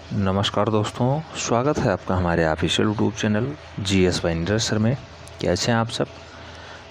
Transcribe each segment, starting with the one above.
नमस्कार दोस्तों, स्वागत है आपका हमारे official YouTube channel GS binder sir में। कैसे हैं आप सब?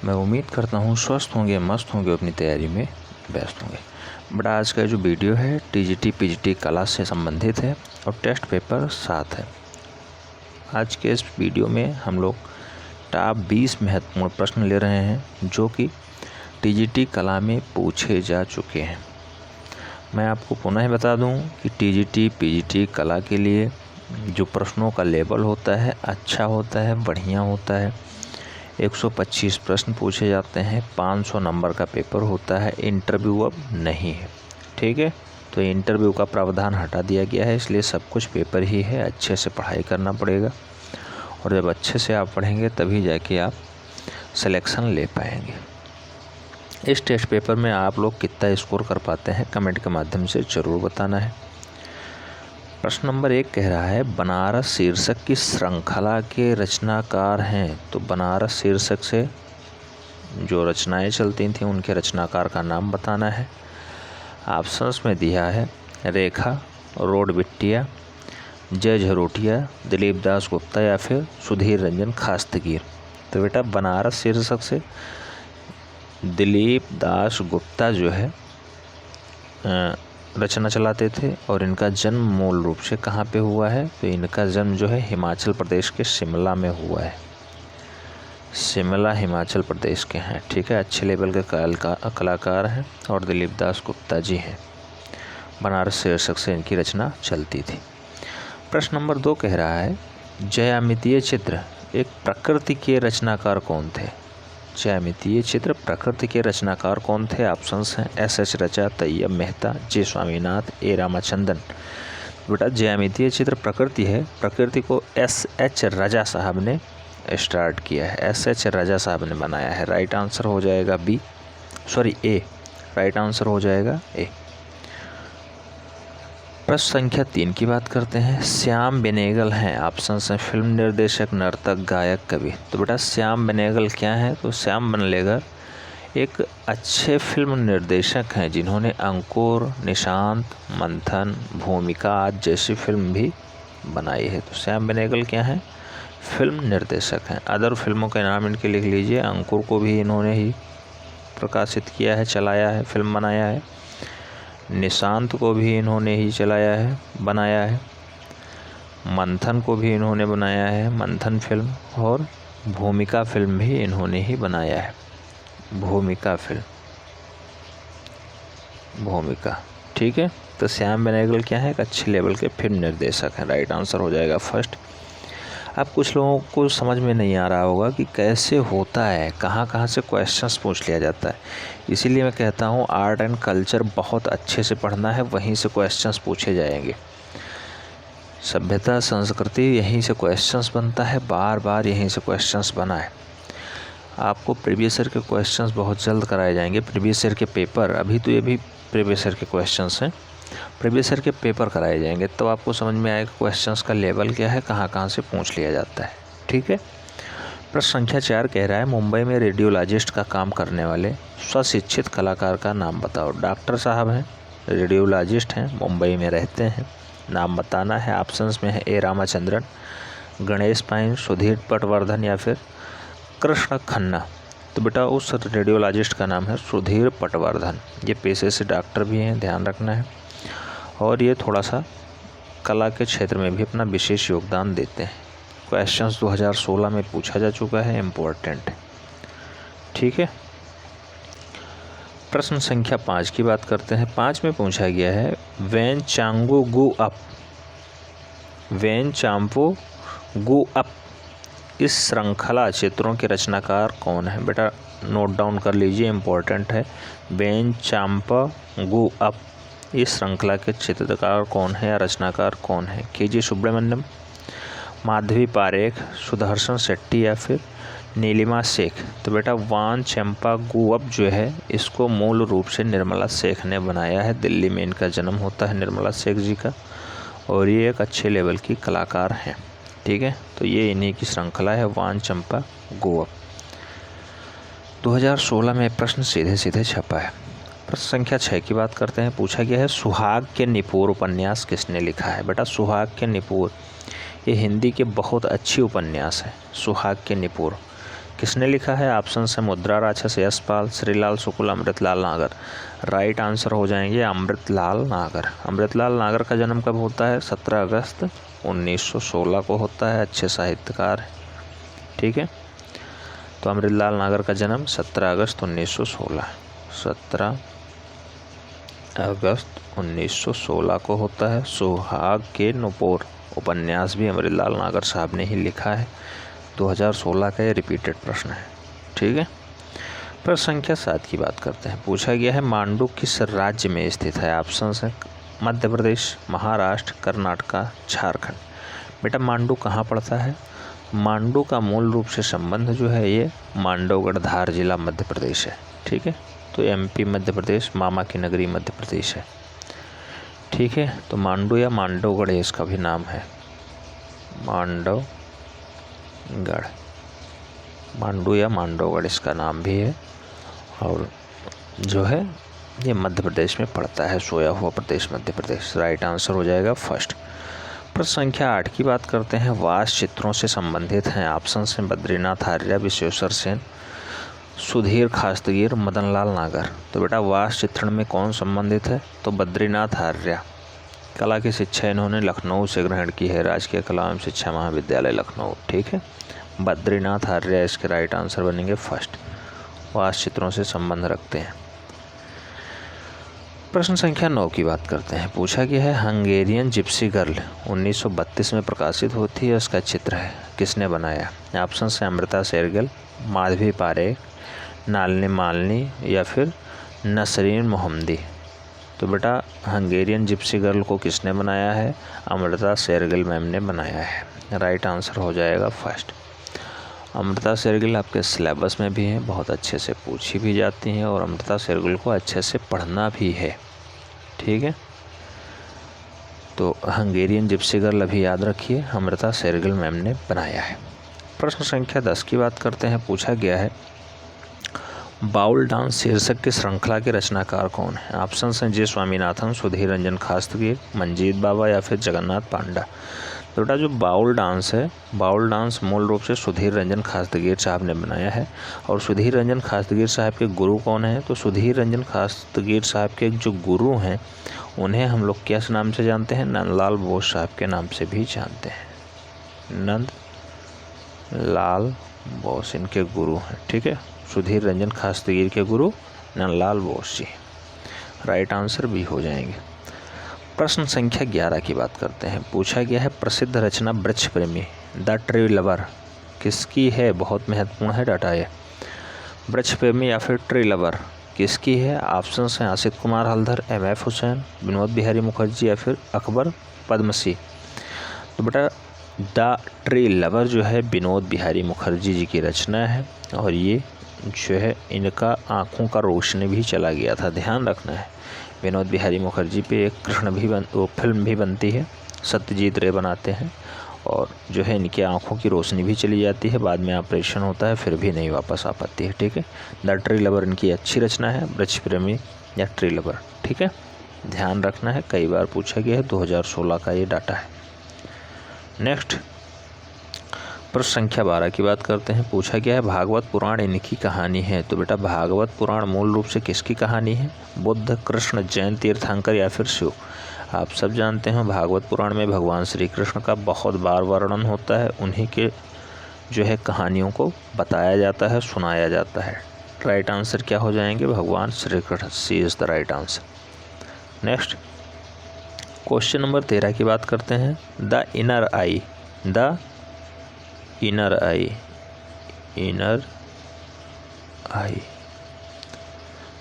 मैं उम्मीद करता हूं स्वस्थ होंगे, मस्त होंगे, अपनी तैयारी में व्यस्त होंगे। बट आज का जो वीडियो है TGT PGT कला से संबंधित है और टेस्ट पेपर 7 है। आज के इस वीडियो में हम लोग टॉप 20 महत्वपूर्ण प्रश्न ले रहे हैं जो कि TGT कला में पूछे जा चुके हैं। मैं आपको पुनः बता दूं कि TGT PGT कला के लिए जो प्रश्नों का लेवल होता है अच्छा होता है, बढ़िया होता है। 125 प्रश्न पूछे जाते हैं, 500 नंबर का पेपर होता है। इंटरव्यू अब नहीं है, ठीक है। तो इंटरव्यू का प्रावधान हटा दिया गया है, इसलिए सब कुछ पेपर ही है। अच्छे से पढ़ाई करना पड़ेगा और जब अच्छे से आप पढ़ेंगे तभी जाके आप सिलेक्शन ले पाएंगे। इस टेस्ट पेपर में आप लोग कितना स्कोर कर पाते हैं कमेंट के माध्यम से ज़रूर बताना है। प्रश्न नंबर 1 कह रहा है बनारस शीर्षक की श्रृंखला के रचनाकार हैं। तो बनारस शीर्षक से जो रचनाएं चलती थीं उनके रचनाकार का नाम बताना है। ऑप्शंस में दिया है रेखा, रोड बिट्टिया, जय झरोटिया, दिलीप दास गुप्ता या फिर सुधीर रंजन खास्तगीर। तो बेटा बनारस शीर्षक से दिलीप दास गुप्ता जो है रचना चलाते थे और इनका जन्म मूल रूप से कहाँ पे हुआ है? तो इनका जन्म जो है हिमाचल प्रदेश के शिमला में हुआ है। शिमला हिमाचल प्रदेश के हैं, ठीक है। अच्छे लेवल के कलाकार हैं और दिलीप दास गुप्ता जी हैं। बनारस शीर्षक से इनकी रचना चलती थी। प्रश्न नंबर 2 कह रहा है ज्यामितीय चित्र एक प्रकृति के रचनाकार कौन थे? ज्यामितीय चित्र प्रकृति के रचनाकार कौन थे? ऑप्शंस हैं SH रचा, तैयब मेहता, J स्वामीनाथ, A रामाचंद्रन। बेटा ज्यामितीय चित्र प्रकृति है, प्रकृति को SH रजा साहब ने स्टार्ट किया है, SH रजा साहब ने बनाया है। राइट आंसर हो जाएगा A। राइट आंसर हो जाएगा A। प्रश्न संख्या 3 की बात करते हैं। श्याम बेनेगल हैं। ऑप्शन हैं फिल्म निर्देशक, नर्तक, गायक, कवि। तो बेटा श्याम बेनेगल क्या है? तो श्याम बेनेगल एक अच्छे फिल्म निर्देशक हैं जिन्होंने अंकुर, निशांत, मंथन, भूमिका आदि जैसी फिल्म भी बनाई है। तो श्याम बेनेगल क्या है? फिल्म निर्देशक हैं। अदर फिल्मों के नाम इनके लिख लीजिए। अंकुर को भी इन्होंने ही प्रकाशित किया है, चलाया है, फिल्म बनाया है। निशांत को भी इन्होंने ही चलाया है, बनाया है। मंथन को भी इन्होंने बनाया है, मंथन फिल्म। और भूमिका फिल्म भी इन्होंने ही बनाया है, भूमिका फिल्म, भूमिका, ठीक है। तो श्याम बेनेगल क्या है? एक अच्छे लेवल के फिल्म निर्देशक हैं। राइट आंसर हो जाएगा फर्स्ट। अब कुछ लोगों को समझ में नहीं आ रहा होगा कि कैसे होता है, कहाँ कहाँ से क्वेश्चंस पूछ लिया जाता है। इसीलिए मैं कहता हूँ आर्ट एंड कल्चर बहुत अच्छे से पढ़ना है, वहीं से क्वेश्चंस पूछे जाएंगे। सभ्यता संस्कृति यहीं से क्वेश्चंस बनता है, बार बार यहीं से क्वेश्चंस बना है। आपको प्रीवियस ईयर के क्वेश्चंस बहुत जल्द कराए जाएंगे। प्रीवियस ईयर के पेपर, अभी तो ये भी प्रीवियस ईयर के क्वेश्चंस हैं, प्रीवियस ईयर के पेपर कराए जाएंगे तो आपको समझ में आएगा क्वेश्चंस का लेवल क्या है, कहाँ कहाँ से पूछ लिया जाता है, ठीक है। प्रश्न संख्या 4 कह रहा है मुंबई में रेडियोलॉजिस्ट का काम करने वाले स्वशिक्षित कलाकार का नाम बताओ। डॉक्टर साहब हैं, रेडियोलॉजिस्ट हैं, मुंबई में रहते हैं, नाम बताना है। ऑप्शंस में है A रामाचंद्रन, गणेश पाइन, सुधीर पटवर्धन या फिर कृष्ण खन्ना। तो बेटा उस रेडियोलॉजिस्ट का नाम है सुधीर पटवर्धन। ये पेशे से डॉक्टर भी हैं, ध्यान रखना है। और ये थोड़ा सा कला के क्षेत्र में भी अपना विशेष योगदान देते हैं। क्वेश्चंस 2016 में पूछा जा चुका है, इम्पोर्टेंट है, ठीक है। प्रश्न संख्या 5 की बात करते हैं। 5 में पूछा गया है वेन चांगो गु अप, वेन चाम्पो गु अप इस श्रृंखला चित्रों के रचनाकार कौन है? बेटा नोट डाउन कर लीजिए, इम्पोर्टेंट है। वेन चाम्पा गु अप इस श्रृंखला के चित्रकार कौन है या रचनाकार कौन है? KG सुब्रमण्यम, माधवी पारेख, सुदर्शन शेट्टी या फिर नीलिमा शेख। तो बेटा वान चंपा गुअप जो है इसको मूल रूप से निर्मला शेख ने बनाया है। दिल्ली में इनका जन्म होता है निर्मला शेख जी का और ये एक अच्छे लेवल की कलाकार हैं, ठीक है। तो ये इन्हीं की श्रृंखला है वान चंपा गुअप। 2016 में प्रश्न सीधे सीधे छपा है। प्रश्न संख्या 6 की बात करते हैं। पूछा गया है सुहाग के निपुर उपन्यास किसने लिखा है। बेटा सुहाग के निपुर ये हिंदी के बहुत अच्छी उपन्यास है। सुहाग के निपुर किसने लिखा है। ऑप्शन है मुद्रा राक्षस, यशपाल, श्रीलाल शुक्ल, अमृतलाल नागर। राइट आंसर हो जाएंगे अमृतलाल नागर। अमृतलाल नागर का जन्म कब होता है। 17 अगस्त 1916 को होता है। अच्छे साहित्यकार है। ठीक है, तो अमृतलाल नागर का जन्म 17 अगस्त 1916 17 अगस्त 1916 को होता है। सुहाग के निपुर उपन्यास भी अमृतलाल नागर साहब ने ही लिखा है। 2016 का ये रिपीटेड प्रश्न है। ठीक है, प्रश्न संख्या 7 की बात करते हैं। पूछा गया है मांडू किस राज्य में स्थित है। ऑप्शन है मध्य प्रदेश, महाराष्ट्र, कर्नाटका, झारखंड। बेटा मांडू कहाँ पड़ता है। मांडू का मूल रूप से संबंध जो है ये मांडवगढ़ धार जिला मध्य प्रदेश है। ठीक है, तो एमपी मध्य प्रदेश, मामा की नगरी मध्य प्रदेश है। ठीक है, तो मांडू या मांडवगढ़ इसका भी नाम है। मांडवगढ़, मांडू या मांडवगढ़ इसका नाम भी है और जो है ये मध्य प्रदेश में पड़ता है। सोया हुआ प्रदेश मध्य प्रदेश। राइट आंसर हो जाएगा फर्स्ट। प्रश्न संख्या 8 की बात करते हैं। वास चित्रों से संबंधित हैं। ऑप्शन से बद्रीनाथ आर्य, विश्वेश्वर सेन, सुधीर खास्तगीर, मदनलाल नागर। तो बेटा वास चित्रण में कौन संबंधित है। तो बद्रीनाथ आर्य। कला की शिक्षा इन्होंने लखनऊ से ग्रहण की है। राजकीय कला एवं शिक्षा महाविद्यालय लखनऊ। ठीक है, बद्रीनाथ आर्य इसके राइट आंसर बनेंगे फर्स्ट। वास चित्रों से संबंध रखते हैं। प्रश्न संख्या 9 की बात करते हैं। पूछा गया है हंगेरियन जिप्सी गर्ल 1932 में प्रकाशित होती है, उसका चित्र है, किसने बनाया। ऑप्शन है अमृता शेरगिल, माधवी पारेख, नालनी मालनी या फिर नसरीन मोहम्मदी। तो बेटा हंगेरियन जिप्सी गर्ल को किसने बनाया है। अमृता शेरगिल मैम ने बनाया है। राइट आंसर हो जाएगा फर्स्ट। अमृता शेरगिल आपके सिलेबस में भी हैं, बहुत अच्छे से पूछी भी जाती हैं और अमृता शेरगिल को अच्छे से पढ़ना भी है। ठीक है, तो हंगेरियन जिप्सी गर्ल अभी याद रखिए, अमृता शेरगिल मैम ने बनाया है। प्रश्न संख्या 10 की बात करते हैं। पूछा गया है बाउल डांस शीर्षक की श्रृंखला के रचनाकार कौन है। ऑप्शन हैं जे स्वामीनाथन, सुधीर रंजन खास्तगीर, मंजीत बाबा या फिर जगन्नाथ पांडा। तो बेटा जो बाउल डांस है, बाउल डांस मूल रूप से सुधीर रंजन खास्तगीर साहब ने बनाया है। और सुधीर रंजन खास्तगीर साहब के गुरु कौन है। तो सुधीर रंजन खास्तगीर साहब के जो गुरु हैं उन्हें हम लोग किस नाम से जानते हैं। नंदलाल बोस साहब के नाम से भी जानते हैं। नंद लाल बोस इनके गुरु हैं। ठीक है, सुधीर रंजन खास्तगीर के गुरु नंदलाल बोस जी। राइट आंसर भी हो जाएंगे। प्रश्न संख्या 11 की बात करते हैं। पूछा गया है प्रसिद्ध रचना वृक्ष प्रेमी द ट्री लवर किसकी है। बहुत महत्वपूर्ण है डाटा ये। वृक्ष प्रेमी या फिर ट्री लवर किसकी है। ऑप्शन हैं आसित कुमार हल्दर, MF हुसैन, विनोद बिहारी मुखर्जी या फिर अकबर पद्मसी। तो बेटा द ट्री लवर जो है विनोद बिहारी मुखर्जी जी की रचना है और ये जो है इनका आँखों का रोशनी भी चला गया था, ध्यान रखना है। विनोद बिहारी मुखर्जी पे एक फिल्म भी बनती है, सत्यजीत रे बनाते हैं और जो है इनकी आँखों की रोशनी भी चली जाती है, बाद में ऑपरेशन होता है फिर भी नहीं वापस आ पाती है। ठीक है, द ट्री लवर इनकी अच्छी रचना है, वृक्ष प्रेमी या ट्री लवर। ठीक है, ध्यान रखना है, कई बार पूछा गया है, 2016 का ये डाटा है। नेक्स्ट प्रश्न संख्या 12 की बात करते हैं। पूछा गया है भागवत पुराण इनकी कहानी है। तो बेटा भागवत पुराण मूल रूप से किसकी कहानी है। बुद्ध, कृष्ण, जैन तीर्थंकर या फिर शिव। आप सब जानते हैं भागवत पुराण में भगवान श्री कृष्ण का बहुत बार वर्णन होता है, उन्हीं के जो है कहानियों को बताया जाता है, सुनाया जाता है। राइट आंसर क्या हो जाएंगे, भगवान Shri Krishna. C is the right answer. Next question number 13 की बात करते हैं। The inner eye, the inner eye, inner eye,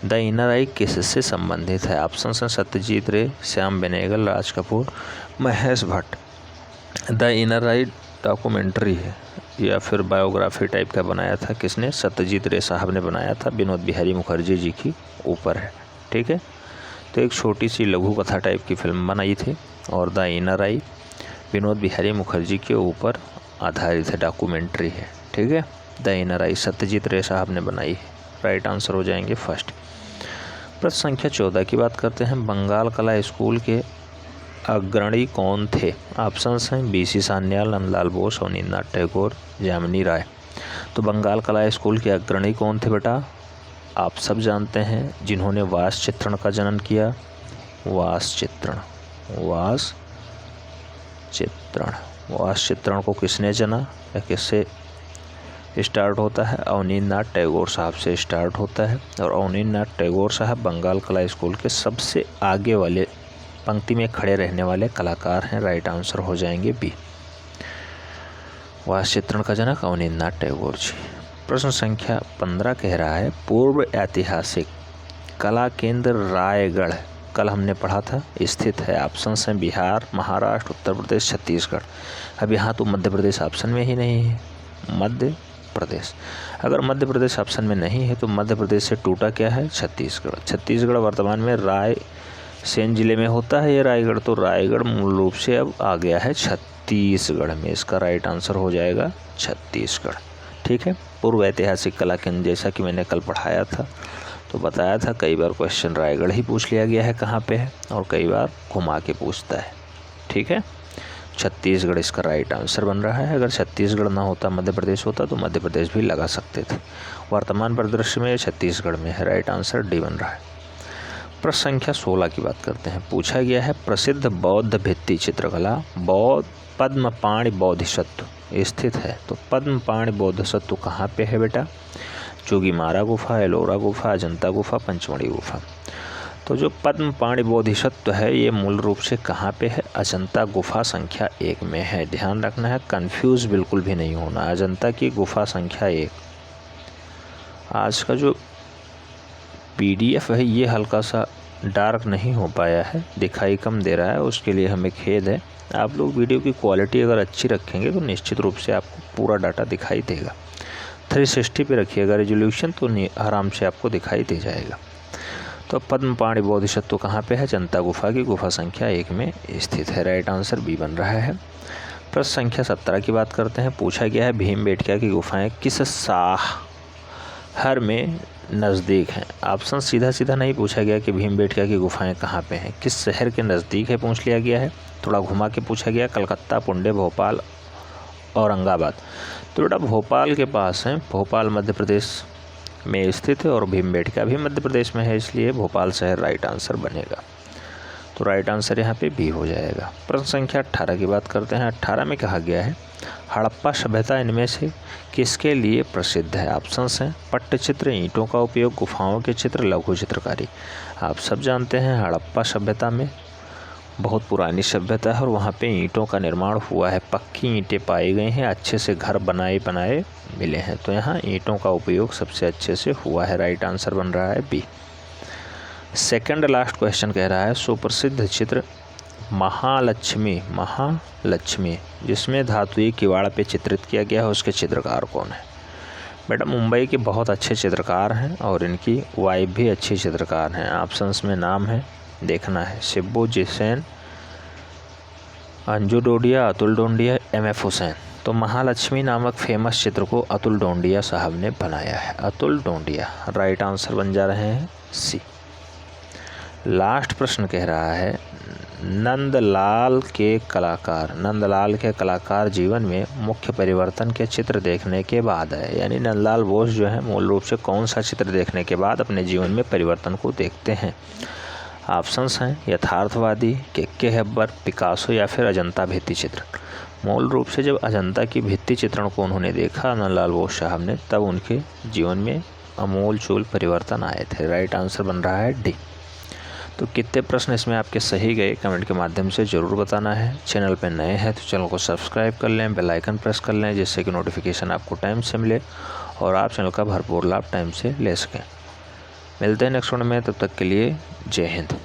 the inner eye किससे संबंधित है। ऑप्शन हैं Satyajit Ray, Shyam Benegal, Raj Kapoor, Mahesh Bhatt. The inner eye documentary है या फिर बायोग्राफी टाइप का बनाया था, किसने, सत्यजीत रे साहब ने बनाया था, विनोद बिहारी मुखर्जी जी की ऊपर है। ठीक है, तो एक छोटी सी लघु कथा टाइप की फिल्म बनाई थी और द इनर आई विनोद बिहारी मुखर्जी के ऊपर आधारित है, डॉक्यूमेंट्री है। ठीक है, द इनर आई सत्यजीत रे साहब ने बनाई है। राइट आंसर हो जाएंगे फर्स्ट। प्रश्न संख्या 14 की बात करते हैं। बंगाल कला स्कूल के अग्रणी कौन थे? ऑप्शंस हैं बीसी सान्याल, नंदलाल बोस, अवनींद्रनाथ टैगोर, जामिनी राय। तो बंगाल कला स्कूल के अग्रणी कौन थे बेटा? आप सब जानते हैं जिन्होंने वास चित्रण का जनन किया। वास चित्रण को किसने जना या किससे स्टार्ट होता है? अवनींद्रनाथ टैगोर साहब से स्टार्ट होता है। और अवनींद्रनाथ टैगोर साहब बंगाल कला स्कूल के सबसे आगे वाले पंक्ति में खड़े रहने वाले कलाकार हैं। राइट आंसर हो जाएंगे बी। वास चित्रण का जनक अवनींद्रनाथ टैगोर जी। प्रश्न संख्या 15 कह रहा है, पूर्व ऐतिहासिक कला केंद्र रायगढ़ कल हमने पढ़ा था स्थित है। ऑप्शन हैं बिहार, महाराष्ट्र, उत्तर प्रदेश, छत्तीसगढ़। अब यहाँ तो मध्य प्रदेश ऑप्शन में ही नहीं है। मध्य प्रदेश, अगर मध्य प्रदेश ऑप्शन में नहीं है तो मध्य प्रदेश से टूटा क्या है? छत्तीसगढ़। छत्तीसगढ़ वर्तमान में रायसेन जिले में होता है ये रायगढ़। तो रायगढ़ मूल रूप से अब आ गया है छत्तीसगढ़ में। इसका राइट आंसर हो जाएगा छत्तीसगढ़। ठीक है। पूर्व ऐतिहासिक कला केंद्र, जैसा कि मैंने कल पढ़ाया था तो बताया था, कई बार क्वेश्चन रायगढ़ ही पूछ लिया गया है कहाँ पे है, और कई बार घुमा के पूछता है। ठीक है। छत्तीसगढ़ इसका राइट आंसर बन रहा है। अगर छत्तीसगढ़ ना होता, मध्य प्रदेश होता तो मध्य प्रदेश भी लगा सकते थे। वर्तमान परिदृश्य में छत्तीसगढ़ में है। राइट आंसर डी बन रहा है। प्रश्न संख्या 16 की बात करते हैं। पूछा गया है, प्रसिद्ध बौद्ध भित्ति चित्रकला पद्मपाणि बोधिसत्व स्थित है। तो पद्मपाणि बोधिसत्व कहाँ पे है बेटा? जोगीमारा गुफा, एलोरा गुफा, अजंता गुफा, पंचमढ़ी गुफा। तो जो पद्मपाणि बोधिसत्व है ये मूल रूप से कहाँ पे है? अजंता गुफा संख्या 1 में है। ध्यान रखना है, कंफ्यूज बिल्कुल भी नहीं होना। अजंता की गुफा संख्या 1। आज का जो PDF है ये हल्का सा डार्क नहीं हो पाया है, दिखाई कम दे रहा है, उसके लिए हमें खेद है। आप लोग वीडियो की क्वालिटी अगर अच्छी रखेंगे तो निश्चित रूप से आपको पूरा डाटा दिखाई देगा। 360 पे रखिएगा रेजोल्यूशन तो आराम से आपको दिखाई दे जाएगा। तो पद्मपाणि बोधिसत्व कहाँ पे है? अजंता गुफा की गुफा संख्या 1 में स्थित है। राइट आंसर बी बन रहा है। प्रश्न संख्या 17 की बात करते हैं। पूछा गया है, भीमबेटका की गुफाएं किस शहर में नज़दीक हैं? ऑप्शन सीधा सीधा नहीं पूछा गया कि भीमबेटका की गुफाएं कहाँ पे हैं, किस शहर के नज़दीक है पूछ लिया गया है। थोड़ा घुमा के पूछा गया, कलकत्ता, पुणे, भोपाल, औरंगाबाद। तो बेटा भोपाल के पास है, भोपाल मध्य प्रदेश में स्थित है और भीमबेटका भी मध्य प्रदेश में है, इसलिए भोपाल शहर राइट आंसर बनेगा। तो राइट आंसर यहाँ पे बी हो जाएगा। प्रश्न संख्या 18 की बात करते हैं। 18 में कहा गया है, हड़प्पा सभ्यता इनमें से किसके लिए प्रसिद्ध है? ऑप्शंस हैं पट्टचित्र, ईंटों का उपयोग, गुफाओं के चित्र, लघु चित्रकारी। आप सब जानते हैं हड़प्पा सभ्यता में बहुत पुरानी सभ्यता है और वहाँ पे ईंटों का निर्माण हुआ है। पक्की ईंटें पाई गई हैं, अच्छे से घर बनाए मिले हैं। तो यहाँ ईंटों का उपयोग सबसे अच्छे से हुआ है। राइट आंसर बन रहा है बी। सेकंड लास्ट क्वेश्चन कह रहा है, सुप्रसिद्ध चित्र महालक्ष्मी जिसमें धातुई किवाड़ पे चित्रित किया गया है, उसके चित्रकार कौन है? बेटा मुंबई के बहुत अच्छे चित्रकार हैं और इनकी वाइफ भी अच्छी चित्रकार हैं। ऑप्शंस में नाम है, देखना है, शिब्बू जिसेन, अंजू डोडिया, अतुल डोंडिया, MF हुसैन। तो महालक्ष्मी नामक फेमस चित्र को अतुल डोंडिया साहब ने बनाया है। अतुल डोंडिया। राइट आंसर बन जा रहे हैं सी। लास्ट प्रश्न कह रहा है, नंदलाल के कलाकार जीवन में मुख्य परिवर्तन के चित्र देखने के बाद है। यानी नंदलाल बोस जो है मूल रूप से कौन सा चित्र देखने के बाद अपने जीवन में परिवर्तन को देखते हैं? ऑप्शंस हैं यथार्थवादी, के हेब्बर, पिकासो या फिर अजंता भित्ति चित्र। मूल रूप से जब अजंता की भित्ति चित्रण को उन्होंने देखा नंदलाल बोस साहब ने, तब उनके जीवन में अमूल चूल परिवर्तन आए थे। राइट आंसर बन रहा है डी। तो कितने प्रश्न इसमें आपके सही गए कमेंट के माध्यम से ज़रूर बताना है। चैनल पर नए हैं तो चैनल को सब्सक्राइब कर लें, बेल आइकन प्रेस कर लें, जिससे कि नोटिफिकेशन आपको टाइम से मिले और आप चैनल का भरपूर लाभ टाइम से ले सकें। मिलते हैं नेक्स्ट वीडियो में, तब तक के लिए जय हिंद।